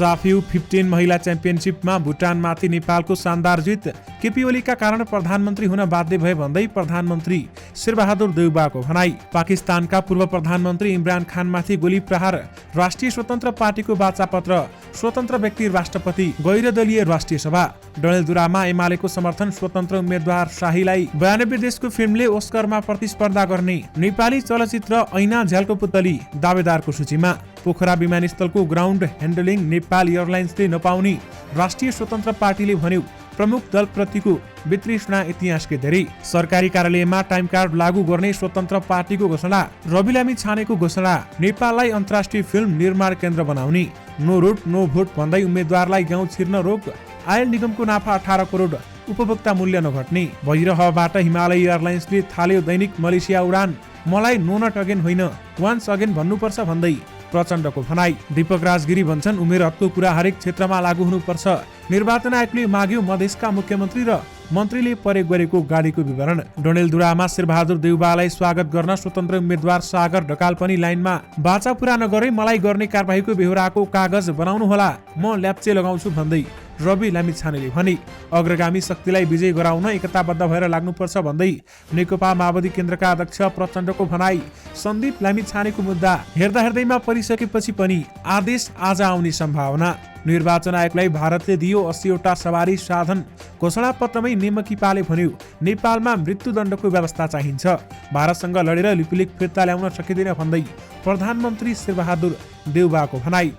साफिउ 15 महिला च्याम्पियनशिपमा भुटानमाथि नेपालको शानदार जित। केपी ओलीका कारण प्रधानमन्त्री हुन बाध्य भए भन्दै प्रधानमन्त्री शेरबहादुर देउबाको भनाई। पाकिस्तानका पूर्व प्रधानमन्त्री इमरान खानमाथि गोली प्रहार। राष्ट्रिय स्वतन्त्र पार्टीको वाचापत्र। स्वतन्त्र व्यक्ति राष्ट्रपति। गैर दलीय राष्ट्रिय सभा। डडेलधुरामा एमालेको समर्थन। स्वतन्त्र उम्मेद्वार शाहीलाई 92 देशको फिल्मले ओस्करमा प्रतिस्पर्धा गर्ने। नेपाली चलचित्र ऐना झ्यालको पुतली दावेदारको सूचीमा। पोखरा विमानस्थलको ग्राउन्ड ह्यान्डलिङ नेपाल एयरलाइन्सले नपाउने राष्ट्रिय स्वतन्त्र पार्टीले भन्यो। प्रमुख दलप्रतिको वितृष्णा इतिहासकै धेरै। सरकारी कार्यालयमा टाइम कार्ड लागू गर्ने स्वतन्त्र पार्टीको घोषणा। रवि लामी छानेको घोषणा। नेपाललाई अन्तर्राष्ट्रिय फिल्म निर्माण केन्द्र बनाउने। नो रोड नो भोट भन्दै उम्मेद्वारलाई गाउँ छिर्न रोक। आयल निगमको नाफा 18 करोड। उपभोक्ता मूल्य नघट्ने। बहिरहबाट हिमालय एयरलाइन्सले थाल्यो दैनिक मलेसिया उडान। मलाई नो नट अगेन होइन वान्स अगेन भन्नुपर्छ भन्दै प्रचण्डको भनाई। दीपक राजगिरी भन्छन् उमेर हदको कुरा हरेक क्षेत्रमा लागू हुनुपर्छ। निर्वाचन आयोगले माग्यो मधेसका मुख्यमन्त्री र मन्त्रीले प्रयोग गरेको गाडीको विवरण। डडेलधुरामा शेरबहादुर देउबालाई स्वागत गर्न स्वतन्त्र उम्मेद्वार सागर ढकाल पनि लाइनमा। बाचा पुरा नगरे मलाई गर्ने कारबाहीको बेहोराको कागज बनाउनुहोला, म ल्याप्चे लगाउँछु भन्दै रवि लामी छानेले भने। अग्रगामी शक्तिलाई विजय गराउन एकताबद्ध भएर लाग्नुपर्छ भन्दै नेकपा माओवादी केन्द्रका अध्यक्ष प्रचण्डको भनाई। सन्दीप लामी छानेको मुद्दा हेर्दैमा परिसकेपछि पनि आदेश आज आउने सम्भावना। निर्वाचन आयोगलाई भारतले दियो 80 वटा सवारी साधन। घोषणा पत्रमै नेमकीपाले भन्यो नेपालमा मृत्युदण्डको व्यवस्था चाहिन्छ। भारतसँग लडेर लिपिलिक फिर्ता ल्याउन सकिँदैन भन्दै प्रधानमन्त्री शेरबहादुर देउबाको भनाई।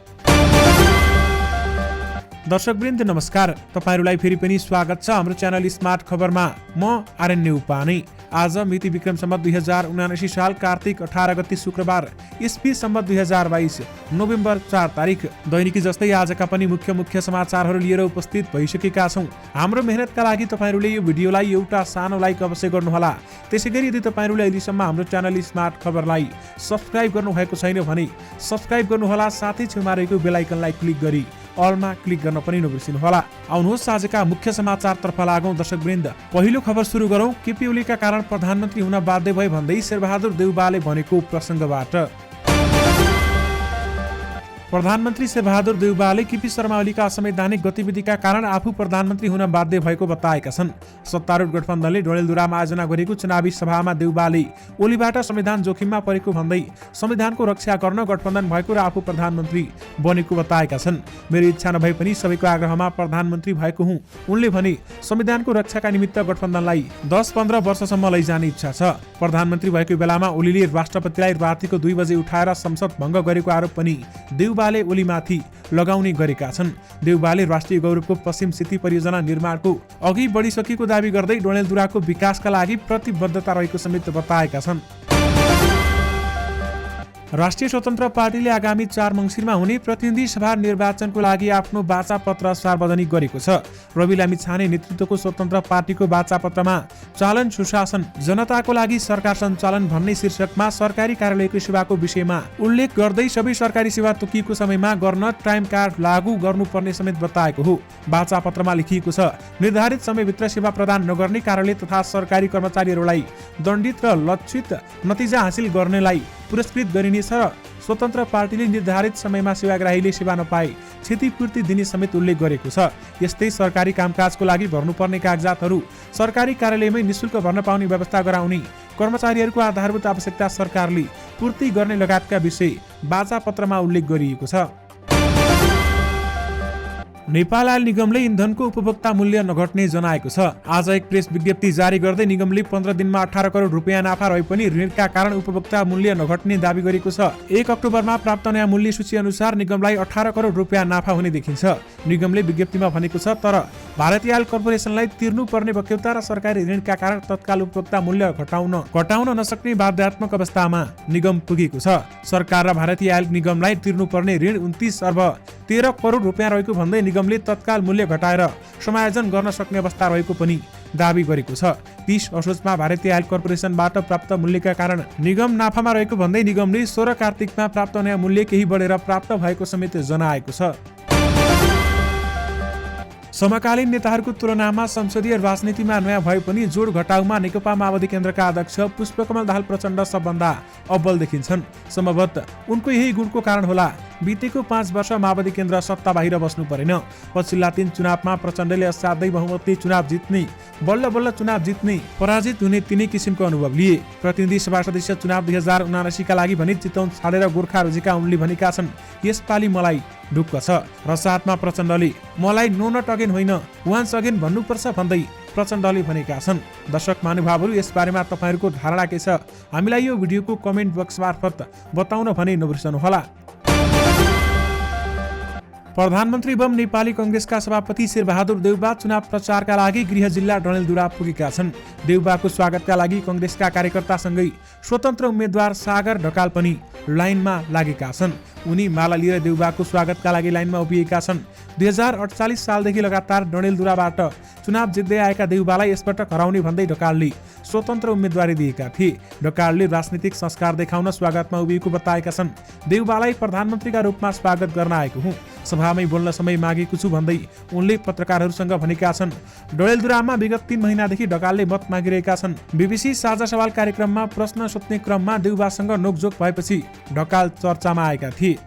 दर्शकवृन्द नमस्कार, तपाईहरुलाई फेरि पनि स्वागत छ हाम्रो च्यानल स्मार्ट खबरमा। म आरण्य उपाने। आज मिति विक्रम सम्वत 2079 साल कार्तिक 18 गते शुक्रबार, ईस्वी सम्वत 2022 नोभेम्बर 4 तारिक। दैनिकी जस्तै आजका पनि मुख्य समाचारहरू लिएर उपस्थित भइसकेका छौं। हाम्रो मेहनतका लागि तपाईहरुले यो भिडियोलाई एउटा सानो लाइक अवश्य गर्नुहोला। त्यसैगरी यदि तपाईहरुले अहिलेसम्म हाम्रो च्यानल स्मार्ट खबरलाई सब्स्क्राइब गर्नुभएको छैन भने सब्स्क्राइब गर्नुहोला, साथै छेउमा रहेको बेल आइकनलाई क्लिक गरी अलमा क्लिक गर्न पनि नबिर्सिनुहोला। आउनुहोस् आजका मुख्य समाचारतर्फ लागौं दर्शकवृन्द। पहिलो खबर सुरु गरौं केपी ओलीका कारण प्रधानमन्त्री हुन बाध्य भए भन्दै शेरबहादुर देउबाले भनेको प्रसङ्गबाट। प्रधानमन्त्री शेरबहादुर देउबाले केपी शर्मा ओलीका असंवैधानिक गतिविधिका कारण आफू प्रधानमन्त्री हुन बाध्य भएको बताएका छन्। सत्तारूढ गठबन्धनले डडेलधुरामा आयोजना गरेको चुनावी सभामा देउबाले ओलीबाट संविधान जोखिममा परेको भन्दै संविधानको रक्षा गर्न गठबन्धन भएको र आफू प्रधानमन्त्री बनेको बताएका छन्। मेरो इच्छा नभए पनि सबैको आग्रहमा प्रधानमन्त्री भएको हुँ। उनले भने संविधानको रक्षाका निमित्त गठबन्धनलाई 10-15 वर्षसम्म लैजाने इच्छा छ। प्रधानमन्त्री भएको बेलामा ओलीले राष्ट्रपतिलाई रातिको 2 बजे उठाएर संसद भङ्ग गरेको आरोप पनि देउबाले ओलीमाथि लगाउने गरेका छन्। देउबाले राष्ट्रिय गौरवको पश्चिम सेती परियोजना निर्माणको अघि बढिसकेको दावी गर्दै डडेलधुराको विकासका लागि प्रतिबद्धता रहेको समेत बताएका छन्। राष्ट्रिय स्वतन्त्र पार्टीले आगामी 4 मङ्सिरमा हुने प्रतिनिधि सभा निर्वाचनको लागि आफ्नो वाचापत्र सार्वजनिक गरेको छ। रवि लामी छाने नेतृत्वको स्वतन्त्र पार्टीको वाचापत्रमा चालन सुशासन जनताको लागि सरकार सञ्चालन भन्ने शीर्षकमा सरकारी कार्यालयको सेवाको विषयमा उल्लेख गर्दै सबै सरकारी सेवा तोकिएको समयमा गर्न टाइम कार्ड लागू गर्नुपर्ने समेत बताएको हो। वाचापत्रमा लेखिएको छ निर्धारित समयभित्र सेवा प्रदान नगर्ने कार्यालय तथा सरकारी कर्मचारीहरूलाई दण्डित र लक्षित नतिजा हासिल गर्नेलाई पुरस्कृत गरिनेछ र स्वतन्त्र पार्टीले निर्धारित समयमा सेवाग्राहीले सेवा नपाए क्षतिपूर्ति दिने समेत उल्लेख गरेको छ। यस्तै सरकारी कामकाजको लागि भर्नुपर्ने कागजातहरू सरकारी कार्यालयमै निशुल्क भर्न पाउने व्यवस्था गराउने, कर्मचारीहरूको आधारभूत आवश्यकता सरकारले पूर्ति गर्ने लगायतका विषय वाचापत्रमा उल्लेख गरिएको छ। नेपाल आयल निगमले इन्धनको उपभोक्ता मूल्य नघट्ने जनाएको छ। आज एक प्रेस विज्ञप्ति जारी गर्दै निगमले 15 दिनमा 18 करोड रुपियाँ नाफा रहे पनि ऋणका कारण उपभोक्ता मूल्य नघट्ने दावी गरेको छ। 1 अक्टोबरमा प्राप्त नयाँ मूल्य सूची अनुसार निगमलाई 18 करोड रुपियाँ नाफा हुने देखिन्छ। निगमले विज्ञप्तिमा भनेको छ तर भारतीय आयल कर्पोरेसनलाई तिर्नुपर्ने बक्यौता र सरकारी ऋणका कारण तत्काल उपभोक्ता मूल्य घटाउन नसक्ने बाध्यात्मक अवस्थामा निगम पुगेको छ। सरकार र भारतीय आयल निगमलाई तिर्नुपर्ने ऋण 29 अर्ब 13 करोड रुपियाँ रहेको भन्दै निगमले तत्काल मूल्य घटाएर समायोजन गर्न सक्ने अवस्था रहेको पनि दावी गरेको छ। 30 असोजमा भारतीय आयल कर्पोरेसनबाट प्राप्त मूल्यका कारण निगम नाफामा रहेको भन्दै निगमले 16 कार्तिकमा प्राप्त नयाँ मूल्य केही बढेर प्राप्त भएको समेत जनाएको छ। समकालीन नेताहरूको तुलनामा संसदीय राजनीतिमा नयाँ भए पनि जोड घटाउमा नेकपा माओवादी केन्द्रका अध्यक्ष पुष्पकमल दाहाल प्रचण्ड सबभन्दा अब्बल देखिन्छन्। सम्भवतः उनको यही गुणको कारण होला बितेको 5 वर्ष माओवादी केन्द्र सत्ता बाहिर बस्नु परेन। पछिल्ला 3 चुनावमा प्रचण्डले असाध्यै बहुमतले चुनाव जित्ने, बल्ल बल्ल चुनाव जित्ने, पराजित हुने तिनै किसिमको अनुभव लिए। प्रतिनिधि सभा सदस्य चुनाव 2079 का लागि भने चितवन छाडेर गोर्खा रोजेका उनले भनेका छन्, यसपालि मलाई ढुक्क छ। र साथमा प्रचण्डले मलाई नो नट अगेन होइन वान्स अगेन भन्नुपर्छ भन्दै प्रचण्डले भनेका छन्। दर्शक महानुभावहरू, यस बारेमा तपाईहरूको धारणा के छ? हामीलाई यो भिडियोको कमेन्ट बक्स मार्फत बताउन भने नबिर्सनुहोला। प्रधानमन्त्री एवं नेपाली कांग्रेसका सभापति शेरबहादुर देउबा चुनाव प्रचारका लागि गृह जिल्ला डडेलधुरा पुगेका छन्। देउबाको स्वागतका लागि कांग्रेसका कार्यकर्तासँगै स्वतन्त्र उम्मेद्वार सागर ढकाल पनि लाइनमा लागेका छन्। उनी माला लिएर देउबाको स्वागतका लागि लाइनमा उभिएका छन्। 2048 सालदेखि लगातार डडेलधुराबाट चुनाव जित्दै आएका देउबालाई यसपटक हराउने भन्दै ढकालले स्वतन्त्र उम्मेदवारी दिएका थिए। ढकालले राजनीतिक संस्कार देखाउन स्वागतमा उभिएको बताएका छन्। देउबालाई प्रधानमन्त्रीका रूपमा स्वागत गर्न आएको हुँ, सभामै बोल्न समय मागेको छु भन्दै उनले पत्रकारहरूसँग भनेका छन्। डडेलधुरामा विगत 3 महिनादेखि ढकालले मत मागिरहेका छन्। बीबीसी साझा सवाल कार्यक्रममा प्रश्न सोध्ने क्रममा देउबासँग नोकझोक भएपछि ढकाल चर्चामा आएका थिए।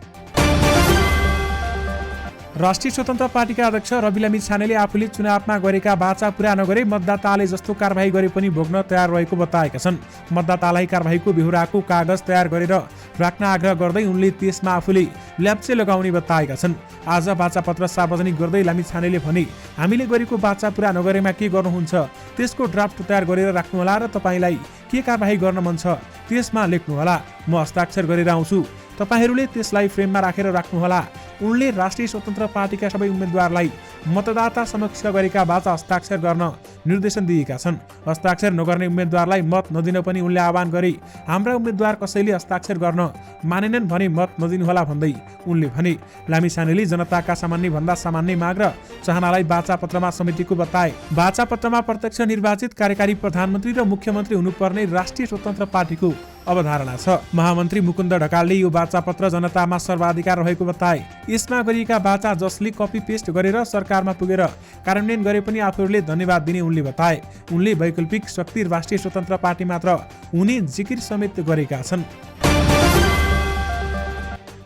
राष्ट्रिय स्वतन्त्र पार्टीका अध्यक्ष रवि लामिछानेले आफूले चुनावमा गरेका वाचा पूरा नगरे मतदाताले जस्तो कारबाही गरे पनि भोग्न तयार रहेको बताएका छन्। मतदातालाई कारबाहीको बेहोराको कागज तयार गरेर राख्न आग्रह गर्दै उनले त्यसमा आफूले ल्याप्चे लगाउने बताएका छन्। आज वाचापत्र सार्वजनिक गर्दै लामिछानेले भने, हामीले गरेको वाचा पूरा नगरेमा के गर्नुहुन्छ त्यसको ड्राफ्ट तयार गरेर राख्नुहोला र तपाईलाई के कारबाही गर्न मन छ त्यसमा लेख्नुहोला, म हस्ताक्षर गरेर आउँछु, तपाईहरूले त्यसलाई फ्रेममा राखेर राख्नुहोला। उनले राष्ट्रिय स्वतन्त्र पार्टीका सबै उम्मेद्वारलाई मतदाता समक्ष गरेका वाचा हस्ताक्षर गर्न निर्देशन दिएका छन्। हस्ताक्षर नगर्ने उम्मेद्वारलाई मत नदिन पनि उनले आह्वान गरे। हाम्रा उम्मेद्वार कसैले हस्ताक्षर गर्न मानेनन् भने मत नदिनुहोला भन्दै उनले भने। लामिछानेले जनताका सामान्य भन्दा सामान्य माग र चाहनालाई वाचापत्रमा समेटेको बताए। वाचापत्रमा प्रत्यक्ष निर्वाचित कार्यकारी प्रधानमन्त्री र मुख्यमन्त्री हुनुपर्ने राष्ट्रिय स्वतन्त्र पार्टीको अवधारणा छ। महामन्त्री मुकुन्द ढकालले यो वाचापत्र जनतामा सर्वाधिकार रहेको बताए। यसमा गरिएका वाचा जसले कपी पेस्ट गरेर सरकारमा पुगेर कार्यान्वयन गरे पनि आफूहरूले धन्यवाद दिने उनले बताए। उनले वैकल्पिक शक्ति राष्ट्रिय स्वतन्त्र पार्टी मात्र हुने जिकिर समेत गरेका छन्।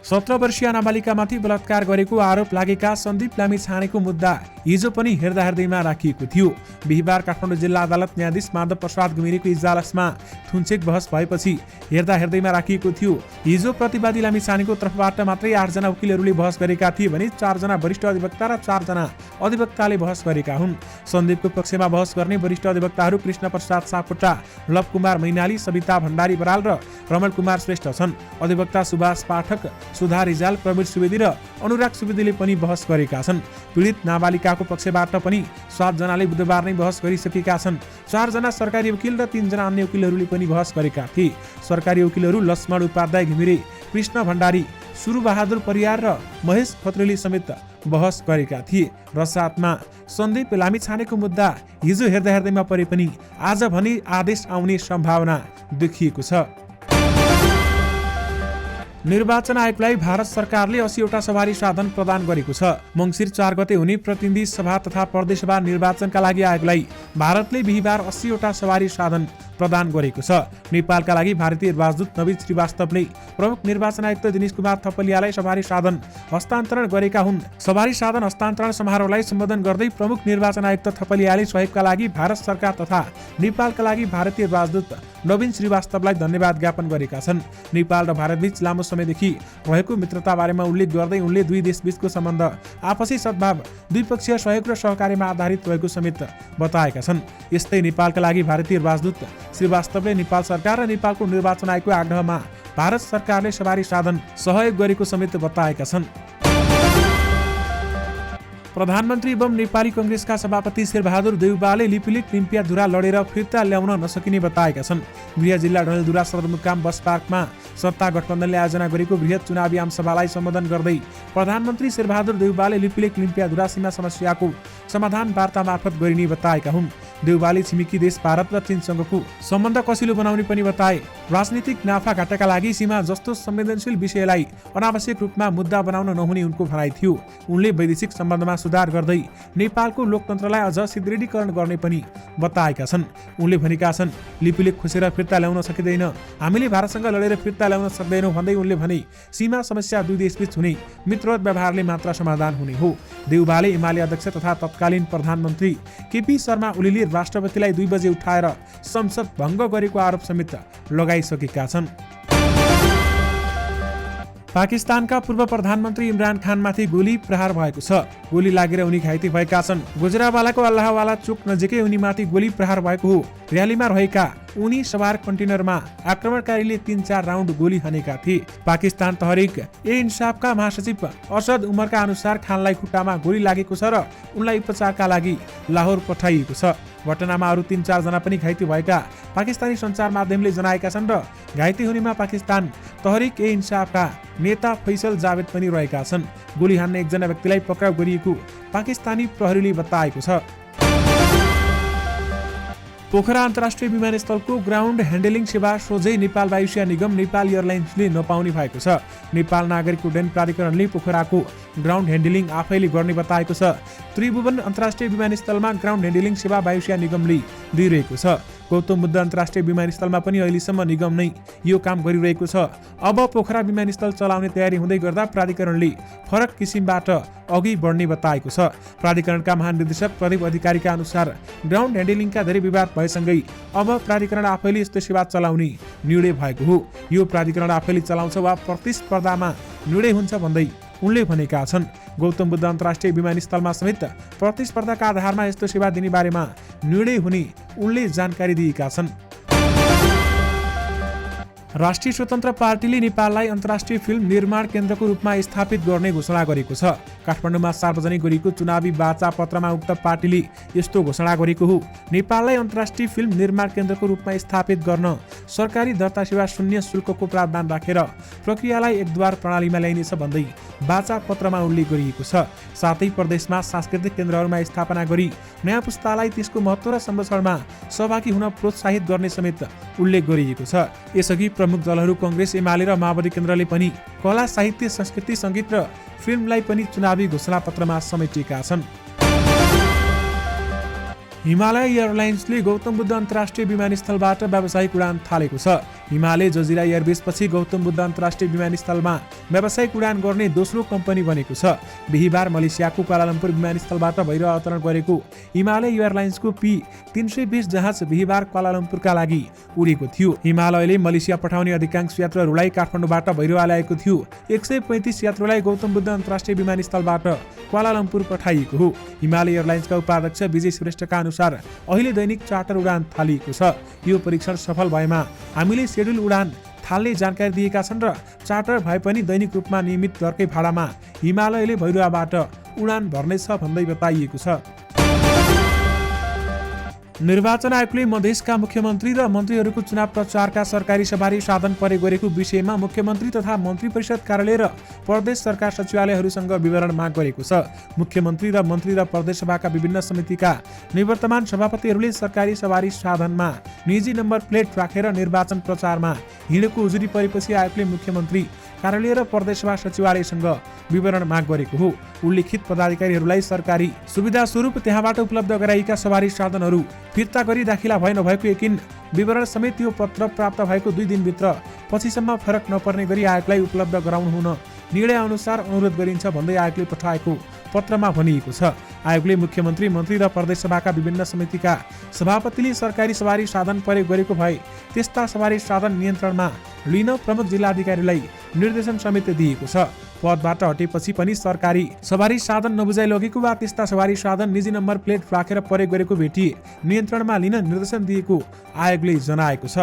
17 वर्षीय नाबालिकामाथि बलात्कार गरेको आरोप लागेका सन्दीप लामिछानेको मुद्दा हिजो पनि हेर्दाहेर्दैमा राखिएको थियो। बिहिबार काठमाडौँ जिल्ला अदालत न्यायाधीश माधव प्रसाद घिमिरेको इजलासमा थुनछेक बहस भएपछि हेर्दाहेर्दैमा राखिएको थियो। हिजो प्रतिवादी लामिछानेको तर्फबाट मात्रै 8 जना वकिलहरूले बहस गरेका थिए भने 4 जना वरिष्ठ अधिवक्ता र 4 जना अधिवक्ताले बहस गरेका हुन्। सन्दीपको पक्षमा बहस गर्ने वरिष्ठ अधिवक्ताहरू कृष्ण प्रसाद सापकोटा, लव कुमार मैनाली, सविता भण्डारी बराल र रमण कुमार श्रेष्ठ छन्। अधिवक्ता सुभाष पाठक, सुधा रिजाल, प्रवीर सुवेदी र अनुराग सुवेदीले पनि बहस गरेका छन्। पीडित नाबालिकाको पक्षबाट पनि 7 जनाले बुधबार नै बहस गरिसकेका छन्। 4 जना सरकारी वकिल र 3 जना अन्य वकिलहरूले पनि बहस गरेका थिए। सरकारी वकिलहरू लक्ष्मण उपाध्याय घिमिरे, कृष्ण भण्डारी, सुरबहादुर परियार र महेश खत्रीले समेत बहस गरेका थिए। र साथमा सन्दीप लामिछानेको मुद्दा हिजो हेर्दाहेर्दैमा परे पनि आज भने आदेश आउने सम्भावना देखिएको छ। निर्वाचन आयोगलाई भारत सरकारले 80 वटा सवारी साधन प्रदान गरेको छ। मङ्सिर 4 गते हुने प्रतिनिधि सभा तथा प्रदेश सभा निर्वाचनका लागि आयोगलाई भारतले बिहिबार 80 वटा सवारी साधन प्रदान गरेको छ। नेपालका लागि भारतीय राजदूत नवीन श्रीवास्तवले प्रमुख निर्वाचन आयुक्त दिनेश कुमार थपलियालाई सवारी साधन हस्तान्तरण गरेका हुन्। सवारी साधन हस्तान्तरण समारोहलाई सम्बोधन गर्दै प्रमुख निर्वाचन आयुक्त थपलियाले सहयोगका लागि भारत सरकार तथा नेपालका लागि भारतीय राजदूत नवीन श्रीवास्तवलाई धन्यवाद ज्ञापन गरेका छन्। नेपाल र भारतबीच लामो समयदेखि रहेको मित्रता बारेमा उल्लेख गर्दै उनले दुई देशबीचको सम्बन्ध आपसी सद्भाव, द्विपक्षीय सहयोग र सहकार्यमा आधारित रहेको समेत बताएका छन्। यस्तै नेपालका लागि भारतीय राजदूत श्रीवास्तवले नेपाल सरकार र नेपालको निर्वाचन आयोगको आग्रहमा भारत सरकारले सवारी साधन सहयोग गरेको समेत बताएका छन्। प्रधानमन्त्री एवं नेपाली कांग्रेसका सभापति शेरबहादुर देउबाले लिपिलिक लिम्पियाधुरा लडेर फिर्ता ल्याउन नसकिने बताएका छन्। गृह जिल्ला डडेलधुरा सदरमुकाम बस पार्कमा सत्ता गठबन्धनले आयोजना गरेको बृहत चुनावी आमसभालाई सम्बोधन गर्दै प्रधानमन्त्री शेरबहादुर देउबाले लिपिलिक लिम्पियाधुरा सीमा समस्याको समाधान वार्ता मार्फत गरिने बताएका हुन्। देउबाले छिमेकी देश भारत र चीनसँगको सम्बन्ध कसिलो बनाउने पनि बताए। राजनीतिक नाफाघाटाका लागि सीमा जस्तो संवेदनशील विषयलाई अनावश्यक रूपमा मुद्दा बनाउन नहुने उनको भनाइ थियो। उनले वैदेशिक सम्बन्धमा सुधार गर्दै नेपालको लोकतन्त्रलाई अझ सुदृढीकरण गर्ने पनि बताएका छन्। उनले भनेका छन्, लिपिले खोसेर फिर्ता ल्याउन सकिँदैन, हामीले भारतसँग लडेर फिर्ता ल्याउन सक्दैनौँ भन्दै उनले भने सीमा समस्या दुई देशबीच हुने मित्रवत व्यवहारले मात्र समाधान हुने हो। देउबाले एमाले अध्यक्ष तथा तत्कालीन प्रधानमन्त्री केपी शर्मा ओलीले राष्ट्रपतिलाई 2 बजे उठाएर संसद भङ्ग गरेको आरोप समेत लगाइसकेका छन्। पाकिस्तानका पूर्व प्रधानमन्त्री इमरान खानमाथि गोली प्रहार भएको छ। गोली लागेर उनी घाइते भएका छन्। गुजरावालाको अल्लाहवाला चोक नजिकै उनीमाथि गोली प्रहार भएको हो। र्यालीमा रहेका उनी सवार कन्टेनरमा आक्रमणकारीले 3-4 राउन्ड गोली हानेका थिए। पाकिस्तान तहरिक ए इन्साफका महासचिव असद उमरका अनुसार खानलाई खुट्टामा गोली लागेको छ र उनलाई उपचारका लागि लाहोर पठाइएको छ। घटनामा अरू 3-4 जना पनि घाइते भएका पाकिस्तानी सञ्चार माध्यमले जनाएका छन् र घाइते हुनेमा पाकिस्तान तहरिक ए इन्साफका नेता फैसल जावेद पनि रहेका छन्। गोली हान्ने एकजना व्यक्तिलाई पक्राउ गरिएको पाकिस्तानी प्रहरीले बताएको छ। पोखरा अन्तर्राष्ट्रिय विमानस्थलको ग्राउन्ड ह्यान्डलिङ सेवा सोझै नेपाल वायुसेना निगम नेपाल एयरलाइन्सले नपाउने भएको छ। नेपाल नागरिक उड्डयन प्राधिकरणले पोखराको ग्राउन्ड ह्यान्डलिङ आफैले गर्ने बताएको छ। त्रिभुवन अन्तर्राष्ट्रिय विमानस्थलमा ग्राउन्ड ह्यान्डलिङ सेवा वायुसेना निगमले दिइरहेको छ। गौतम बुद्ध अन्तर्राष्ट्रिय विमानस्थलमा पनि अहिलेसम्म निगम नै यो काम गरिरहेको छ। अब पोखरा विमानस्थल चलाउने तयारी हुँदै गर्दा प्राधिकरणले फरक किसिमबाट अघि बढ्ने बताएको छ। प्राधिकरणका महानिर्देशक प्रदीप अधिकारीका अनुसार ग्राउन्ड ह्यान्डलिङका धेरै विवाद भएसँगै अब प्राधिकरण आफैले यस्तो सेवा चलाउने निर्णय भएको हो। यो प्राधिकरण आफैले चलाउँछ वा प्रतिस्पर्धामा निर्णय हुन्छ भन्दै उनले भनेका छन्। गौतम बुद्ध अन्तर्राष्ट्रिय विमानस्थलमा समेत प्रतिस्पर्धाका आधारमा यस्तो सेवा दिने बारेमा निर्णय हुने उनले जानकारी दिएका छन्। राष्ट्रिय स्वतन्त्र पार्टीले नेपाललाई अन्तर्राष्ट्रिय फिल्म निर्माण केन्द्रको रूपमा स्थापित गर्ने घोषणा गरेको छ। काठमाडौँमा सार्वजनिक गरिएको चुनावी वाचा पत्रमा उक्त पार्टीले यस्तो घोषणा गरेको हो। नेपाललाई अन्तर्राष्ट्रिय फिल्म निर्माण केन्द्रको रूपमा स्थापित गर्न सरकारी दर्ता सेवा शून्य शुल्कको प्रावधान राखेर प्रक्रियालाई एकद्वार प्रणालीमा ल्याइनेछ भन्दै वाचा पत्रमा उल्लेख गरिएको छ। साथै प्रदेशमा सांस्कृतिक केन्द्रहरूमा स्थापना गरी नयाँ पुस्तालाई त्यसको महत्त्व र संरक्षणमा सहभागी हुन प्रोत्साहित गर्ने समेत उल्लेख गरिएको छ। यसअघि प्रमुख दलहरू कांग्रेस, एमाले र माओवादी केन्द्रले पनि कला, साहित्य, संस्कृति, सङ्गीत र फिल्मलाई पनि चुनावी घोषणापत्रमा समेटेका छन्। हिमालय एयरलाइन्सले गौतम बुद्ध अन्तर्राष्ट्रिय विमानस्थलबाट व्यावसायिक उडान थालेको छ। हिमालय जजिरा एयरबेसपछि गौतम बुद्ध अन्तर्राष्ट्रिय विमानस्थलमा व्यावसायिक उडान गर्ने दोस्रो कम्पनी बनेको छ। बिहिबार मलेसियाको क्वालालम्पुर विमानस्थलबाट भएर अवतरण गरेको हिमालय एयरलाइन्सको P320 जहाज बिहिबार क्वालालम्पुरका लागि उडेको थियो। हिमालयले मलेसिया पठाउने अधिकांश यात्रुहरूलाई काठमाडौँबाट भैरवा ल्याएको थियो। 135 यात्रुलाई गौतम बुद्ध अन्तर्राष्ट्रिय विमानस्थलबाट क्वालालम्पुर पठाइएको हो। हिमालय एयरलाइन्सका उपाध्यक्ष विजय श्रेष्ठका अनुसार अहिले दैनिक चार्टर उडान थालिएको छ। यो परीक्षण सफल भएमा हामीले शेड्युल उडान थाल्ने जानकारी दिएका छन् र चार्टर भए पनि दैनिक रूपमा नियमित दरकै भाडामा हिमालयले भैरवाबाट उडान भर्नेछ भन्दै बताइएको छ। निर्वाचन आयोगले मधेसका मुख्यमन्त्री र मन्त्रीहरूको चुनाव प्रचारका सरकारी सवारी साधन प्रयोग गरेको विषयमा मुख्यमन्त्री तथा मन्त्री परिषद कार्यालय र प्रदेश सरकार सचिवालयहरूसँग विवरण माग गरेको छ। मुख्यमन्त्री र मन्त्री र प्रदेश सभाका विभिन्न समितिका निवर्तमान सभापतिहरूले सरकारी सवारी साधनमा निजी नम्बर प्लेट राखेर निर्वाचन प्रचारमा हिँडेको उजुरी परेपछि आयोगले मुख्यमन्त्री कार्यालय र प्रदेश सभा सचिवालयसँग विवरण माग गरेको हो। उल्लेखित पदाधिकारीहरूलाई सरकारी सुविधा स्वरूप त्यहाँबाट उपलब्ध गराइएका सवारी साधनहरू फिर्ता गरी दाखिला भए नभएको यकिन विवरण समेत यो पत्र प्राप्त भएको 2 दिनभित्र पछिसम्म फरक नपर्ने गरी आयोगलाई उपलब्ध गराउनु हुन निर्णय अनुसार अनुरोध गरिन्छ भन्दै आयोगले पठाएको पत्रमा भनिएको छ। आयोगले मुख्यमन्त्री, मन्त्री र प्रदेश सभाका विभिन्न समितिका सभापतिले सरकारी सवारी साधन प्रयोग गरेको भए त्यस्ता सवारी साधन नियन्त्रणमा लिन प्रमुख जिल्लाधिकारीलाई निर्देशन समेत दिएको छ। पदबाट हटेपछि पनि सरकारी सवारी साधन नबुझाइ लगेको वा त्यस्ता सवारी साधन निजी नम्बर प्लेट राखेर प्रयोग गरेको भेटिए नियन्त्रणमा लिन निर्देशन दिएको आयोगले जनाएको छ।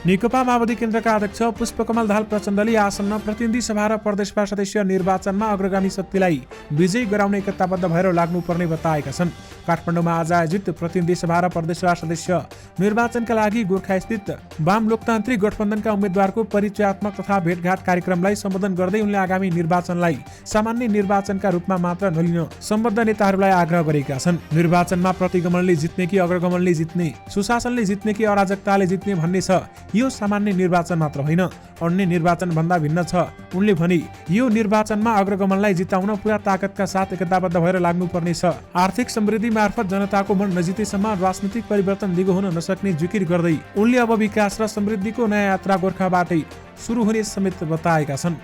नेकपा माओवादी केन्द्रका अध्यक्ष पुष्पकमल दाहाल प्रचण्डले आसन्न प्रतिनिधि सभा र प्रदेशसभा सदस्य निर्वाचनमा अग्रगामी शक्तिलाई विजयी गराउने एकताबद्ध भएर लाग्नुपर्ने बताएका छन्। काठमाडौँमा आज आयोजित प्रतिनिधि सभा र प्रदेशसभा सदस्य निर्वाचनका लागि गोर्खास्थित वाम लोकतान्त्रिक गठबन्धनका उम्मेद्वारको परिचयात्मक तथा भेटघाट कार्यक्रमलाई सम्बोधन गर्दै उनले आगामी निर्वाचनलाई सामान्य निर्वाचनका रूपमा मात्र नलिन सम्बद्ध नेताहरूलाई आग्रह गरेका छन्। निर्वाचनमा प्रतिगमनले जित्ने कि अग्रगमनले जित्ने, सुशासनले जित्ने कि अराजकताले जित्ने भन्ने छ। यो सामान्य निर्वाचन मात्र होइन, अन्य निर्वाचन भन्दा भिन्न छ। उनले भने यो निर्वाचनमा अग्रगमनलाई जिताउन पूरा ताकतका साथ एकताबद्ध भएर लाग्नुपर्ने छ। आर्थिक समृद्धि मार्फत जनताको मन नजितेसम्म राजनीतिक परिवर्तन दिगो हुन नसक्ने जिकिर गर्दै उनले अब विकास र समृद्धिको नयाँ यात्रा गोर्खाबाटै सुरु हुने समेत बताएका छन्।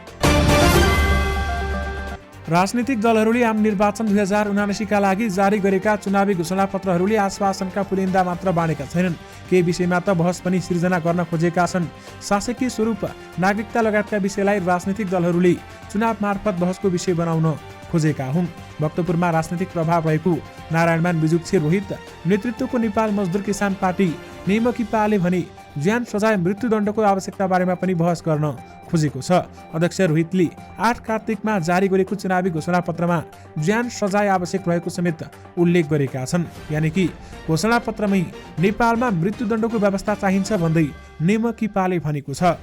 राजनीतिक दलहरूले आम निर्वाचन 2079 का लागि जारी गरेका चुनावी घोषणापत्रहरूले आश्वासनका पुलिन्दा मात्र बाँडेका छैनन्। केही विषयमा त बहस पनि सिर्जना गर्न खोजेका छन्। शासकीय स्वरूप, नागरिकता लगायतका विषयलाई राजनीतिक दलहरूले चुनाव मार्फत बहसको विषय बनाउन खोजेका हुन्। भक्तपुरमा राजनीतिक प्रभाव भएको नारायणमान बिजुक्छे रोहित नेतृत्वको नेपाल मजदुर किसान पार्टी नेमकिपाले भने ज्यान सजाय मृत्युदण्डको आवश्यकता बारेमा पनि बहस गर्न खोजेको छ। अध्यक्ष रोहितले 8 कार्तिकमा जारी गरेको चुनावी घोषणापत्रमा ज्यान सजाय आवश्यक रहेको समेत उल्लेख गरेका छन्। यानि कि घोषणापत्रमै नेपालमा मृत्युदण्डको व्यवस्था चाहिन्छ भन्दै नेमकिपाले भनेको छ।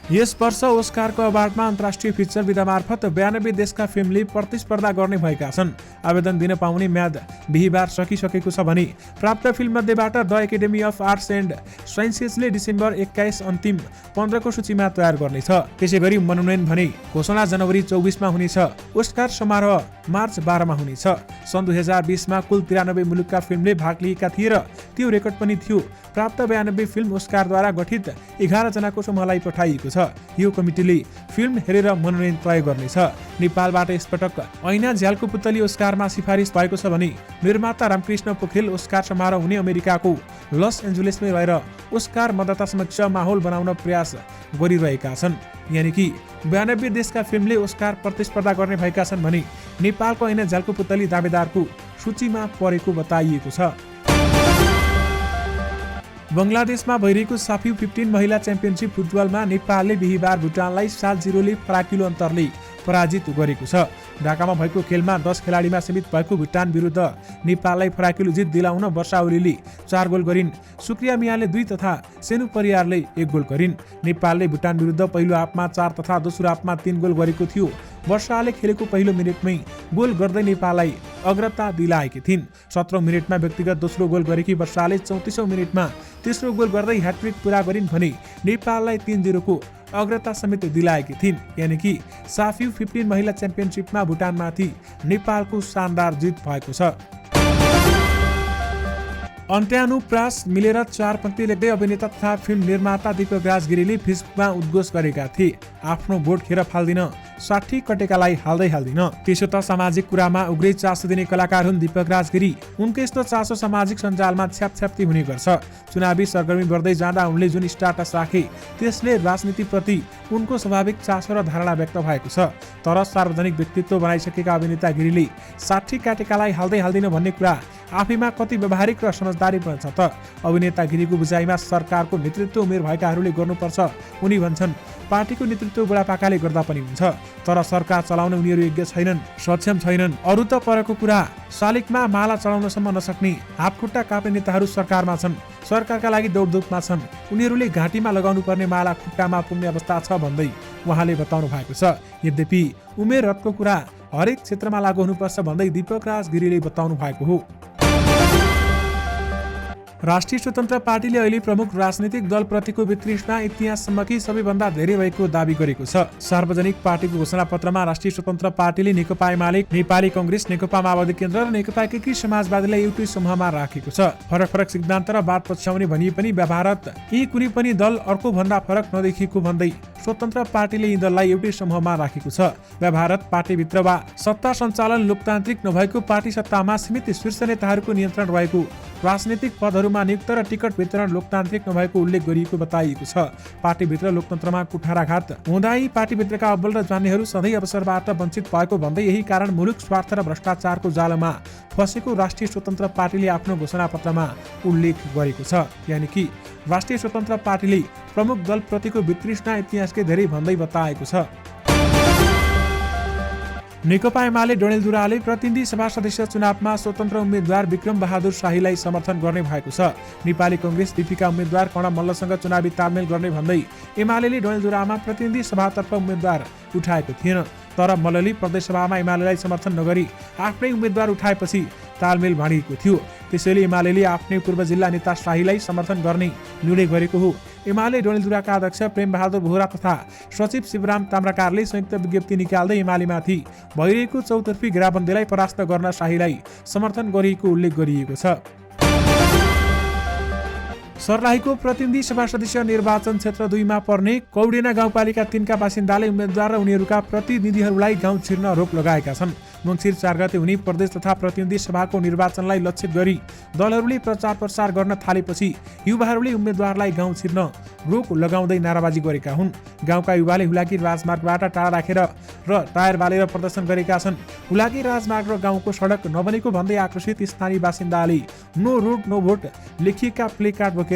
यस वर्ष ओस्कारको अवार्डमा अन्तर्राष्ट्रिय फिचर विधा मार्फत 92 देशका फिल्मले प्रतिस्पर्धा गर्ने भएका छन्। आवेदन दिन पाउने म्याद बिहिबार सकिसकेको छ भने प्राप्त फिल्म मध्येबाट the academy of arts and साइन्सेसले डिसेम्बर 21 अन्तिम 15 को सूचीमा तयार गर्नेछ। त्यसैगरी मनोनयन भने घोषणा जनवरी 24 मा हुनेछ। ओस्कार समारोह मार्च 12 मा हुनेछ। सन् 2020 मा कुल 93 मुलुकका फिल्मले भाग लिएका थिए र त्यो रेकर्ड पनि थियो। प्राप्त 92 फिल्म ओस्कारद्वारा गठित 11 जनाको समूहलाई पठाइएको छ। यो कमिटीले फिल्म हेरेर मनोनयन तय गर्नेछ। नेपालबाट यसपटक ऐना झ्यालको पुतली ओस्कारमा सिफारिस भएको छ भने निर्माता रामकृष्ण पोखरेल ओस्कार समारोह हुने अमेरिकाको लस एन्जलसमै रहेर ओस्कार मतदाता समक्ष माहौल बनाउन प्रयास गरिरहेका छन्। यानि कि 92 देशका फिल्मले ओस्कार प्रतिस्पर्धा गर्ने भएका छन् भने नेपालको ऐना झ्यालको पुतली दावेदारको सूचीमा परेको बताइएको छ। बङ्गलादेशमा भइरहेको साफी 15 महिला च्याम्पियनसिप फुटबलमा नेपालले बिहिबार भुटानलाई 7-0 फराकिलो अन्तरले पराजित गरेको छ। ढाकामा भएको खेलमा 10 खेलाडीमा सीमित भएको भुटान विरुद्ध नेपाललाई फराकिलो जित दिलाउन वर्षा ओलीले 4 गोल गरिन्। सुक्रिया मियाले 2 तथा सेनु परियारले 1 गोल गरिन्। नेपालले भुटान विरुद्ध पहिलो हाफमा 4 तथा दोस्रो हाफमा 3 गोल गरेको थियो। वर्षाले खेलेको पहिलो मिनेटमै गोल गर्दै नेपाललाई अग्रता दिलाएकी थिइन्। 17औं मिनेटमा व्यक्तिगत दोस्रो गोल गरेकी वर्षाले 34औं मिनेटमा तेस्रो गोल गर्दै ह्याट्रिक पूरा गरिन् भने नेपाललाई 3-0 को अग्रता समेत दिलाएकी थिइन्। यानि कि साफी 15 महिला च्याम्पियनसिपमा भुटानमाथि नेपालको शानदार जित भएको छ। अन्त्यानुप्रास मिलेर 4 पंक्ति लेख्दै अभिनेता तथा फिल्म निर्माता दीपक राजगिरीले फेसबुकमा उद्घोष गरेका थिए, आफ्नो भोट खेर फाल्दिन, 60 कटेकालाई हाल्दै हाल्दिन। त्यसो त सामाजिक कुरामा उग्रै चासो दिने कलाकार हुन् दीपक राजगिरी। उनको यस्तो चासो सामाजिक सञ्जालमा छ्यापछ्याप्ती हुने गर्छ। चुनावी सरगर्मी बढ्दै जाँदा उनले जुन स्टाटस राखे त्यसले राजनीतिप्रति उनको स्वाभाविक चासो र धारणा व्यक्त भएको छ। तर सार्वजनिक व्यक्तित्व बनाइसकेका अभिनेता गिरीले 60 काटेकालाई हाल्दै हाल्दिन भन्ने कुरा आफैमा कति व्यवहारिक र समझदारीपूर्ण छ त। अभिनेता गिरीको बुझाइमा सरकारको नेतृत्व उमेर भएकाहरूले गर्नुपर्छ। उनी भन्छन् पार्टीको नेतृत्व बुढापाकाले गर्दा पनि हुन्छ, तर सरकार चलाउन उनीहरू योग्य छैनन्, सक्षम छैनन्। अरू त परको कुरा, शालिगमा माला चढाउनसम्म नसक्ने हातखुट्टा काप्ने नेताहरू सरकारमा छन्, सरकारका लागि दौडधुपमा छन्। उनीहरूले घाँटीमा लगाउनु पर्ने माला खुट्टामा पुग्ने अवस्था छ भन्दै उहाँले बताउनु भएको छ। यद्यपि उमेर रथको कुरा हरेक क्षेत्रमा लागू हुनुपर्छ भन्दै दीपक राजगिरीले बताउनु भएको हो। राष्ट्रिय स्वतन्त्र पार्टीले अहिले प्रमुख राजनीतिक दल प्रतिको वितृष्णा इतिहाससम्मकी सबैभन्दा धेरै भएको दावी गरेको छ। सार्वजनिक पार्टीको घोषणापत्रमा राष्ट्रिय स्वतन्त्र पार्टीले नेकपा एमाले, नेपाली कांग्रेस, नेकपा माओवादी केन्द्र र नेकपा एकीकृत समाजवादीलाई एउटै समूहमा राखेको छ। फरक फरक सिद्धान्त र बात पछ्याउने भनिए पनि व्यवहारत यी कुनै पनि दल अर्को भन्दा फरक नदेखिएको भन्दै स्वतन्त्र पार्टीले यी दललाई एउटै समूहमा राखेको छ। व्यवहारत पार्टीभित्र वा सत्ता सञ्चालन लोकतान्त्रिक नभएको पार्टी सत्तामा सीमित शीर्ष नेताहरूको नियन्त्रण रहेको, राजनीतिक पदहरूमा नियुक्त र टिकट वितरण लोकतान्त्रिक नभएको उल्लेख गरिएको बताइएको छ। पार्टीभित्र लोकतन्त्रमा कुठाराघात हुँदा पार्टीभित्रका अब्बल र जान्नेहरू सधैँ अवसरबाट वञ्चित भएको भन्दै यही कारण मुलुक स्वार्थ र भ्रष्टाचारको जालमा फसेको राष्ट्रिय स्वतन्त्र पार्टीले आफ्नो घोषणापत्रमा उल्लेख गरेको छ। यानि कि राष्ट्रिय स्वतन्त्र पार्टीले प्रमुख दलप्रतिको वितृष्णा इतिहासकै धेरै भन्दै बताएको छ। नेकपा एमाले डडेलधुराले प्रतिनिधि सभा सदस्य चुनावमा स्वतन्त्र उम्मेद्वार विक्रम बहादुर शाहीलाई समर्थन गर्ने भएको छ। नेपाली कांग्रेस बीपीका उम्मेद्वार कर्ण मल्लसँग चुनावी तालमेल गर्ने भन्दै एमालेले डडेलधुरामा प्रतिनिधि सभातर्फ उम्मेद्वार उठाएको थिएन। तर मल्लले प्रदेशसभामा एमालेलाई समर्थन नगरी आफ्नै उम्मेद्वार उठाएपछि तालमेल भाँडिएको थियो। त्यसैले एमालेले आफ्नै पूर्व जिल्ला नेता शाहीलाई समर्थन गर्ने निर्णय गरेको हो। एमाले डडेलधुराका अध्यक्ष प्रेम बहादुर बोहरा तथा सचिव शिवराम ताम्राकारले संयुक्त विज्ञप्ति निकाल्दै एमालेमाथि भइरहेको चौतर्फी घेराबन्दीलाई परास्त गर्न शाहीलाई समर्थन गरिएको उल्लेख गरिएको छ। सर्लाहीको प्रतिनिधि सभा सदस्य निर्वाचन क्षेत्र 2 मा पर्ने कौडेना गाउँपालिका 3 का बासिन्दाले उम्मेद्वार र उनीहरूका प्रतिनिधिहरूलाई गाउँ छिर्न रोक लगाएका छन्। मङ्सिर 4 गते हुने प्रदेश तथा प्रतिनिधि सभाको निर्वाचनलाई लक्षित गरी दलहरूले प्रचार प्रसार गर्न थालेपछि युवाहरूले उम्मेद्वारलाई गाउँ छिर्न रोक लगाउँदै नाराबाजी गरेका हुन्। गाउँका युवाले हुलाकी राजमार्गबाट टाढा राखेर र टायर बालेर प्रदर्शन गरेका छन्। हुलाकी राजमार्ग र गाउँको सडक नबनेको भन्दै आक्रोशित स्थानीय बासिन्दाले नो रोड नो भोट लेखिएका प्ले कार्ड बोकेर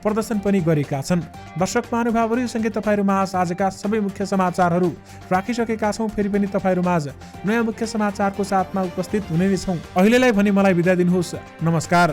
प्रदर्शन पनि गरेका छन्। दर्शक महानुभावहरू सँगै तपाईँहरूमाझ आजका सबै मुख्य समाचारहरू राखिसकेका छौँ। फेरि पनि तपाईँहरूमाझ नयाँ मुख्य समाचारको साथमा उपस्थित हुने नै छौँ। अहिलेलाई भने मलाई बिदा दिनुहोस्। नमस्कार।